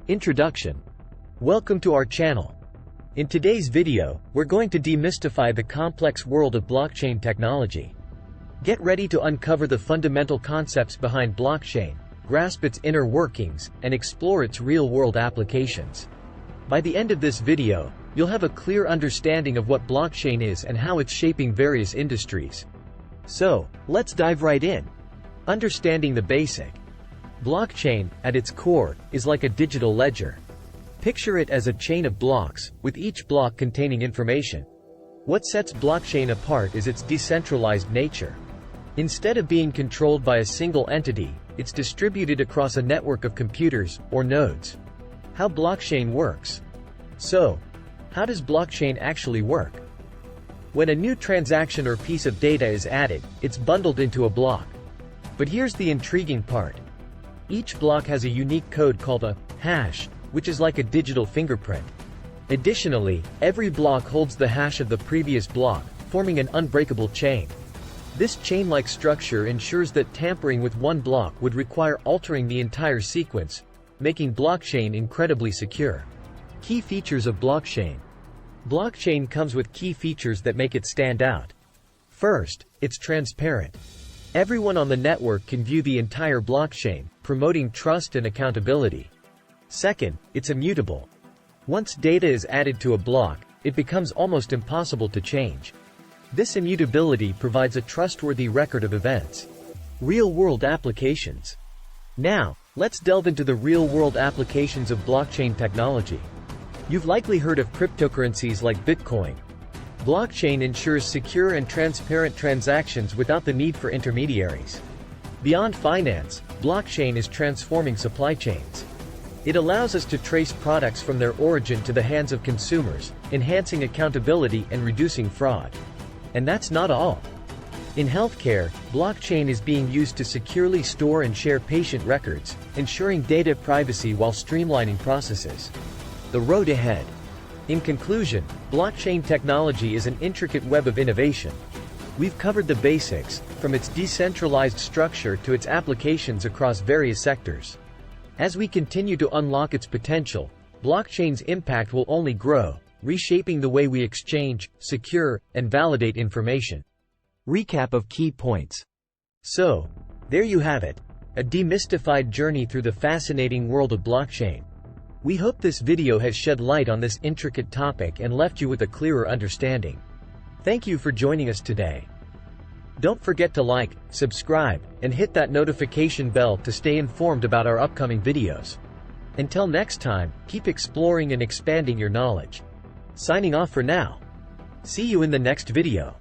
Introduction. Welcome to our channel. In today's video, we're going to demystify the complex world of blockchain technology. Get ready to uncover the fundamental concepts behind blockchain, grasp its inner workings, and explore its real-world applications. By the end of this video, you'll have a clear understanding of what blockchain is and how it's shaping various industries. So, let's dive right in. Understanding the basic. Blockchain, at its core, is like a digital ledger. Picture it as a chain of blocks, with each block containing information. What sets blockchain apart is its decentralized nature. Instead of being controlled by a single entity, it's distributed across a network of computers, or nodes. How blockchain works. So, how does blockchain actually work? When a new transaction or piece of data is added, it's bundled into a block. But here's the intriguing part. Each block has a unique code called a hash, which is like a digital fingerprint. Additionally, every block holds the hash of the previous block, forming an unbreakable chain. This chain-like structure ensures that tampering with one block would require altering the entire sequence, making blockchain incredibly secure. Key features of blockchain. Blockchain comes with key features that make it stand out. First, it's transparent. Everyone on the network can view the entire blockchain, promoting trust and accountability. Second, it's immutable. Once data is added to a block, it becomes almost impossible to change. This immutability provides a trustworthy record of events. Real-world applications. Now, let's delve into the real-world applications of blockchain technology. You've likely heard of cryptocurrencies like Bitcoin. Blockchain ensures secure and transparent transactions without the need for intermediaries. Beyond finance, blockchain is transforming supply chains. It allows us to trace products from their origin to the hands of consumers, enhancing accountability and reducing fraud. And that's not all. In healthcare, blockchain is being used to securely store and share patient records, ensuring data privacy while streamlining processes. The road ahead. In conclusion, blockchain technology is an intricate web of innovation. We've covered the basics, from its decentralized structure to its applications across various sectors. As we continue to unlock its potential, blockchain's impact will only grow, reshaping the way we exchange, secure, and validate information. Recap of key points. So, there you have it, a demystified journey through the fascinating world of blockchain. We hope this video has shed light on this intricate topic and left you with a clearer understanding. Thank you for joining us today. Don't forget to like, subscribe, and hit that notification bell to stay informed about our upcoming videos. Until next time, keep exploring and expanding your knowledge. Signing off for now. See you in the next video.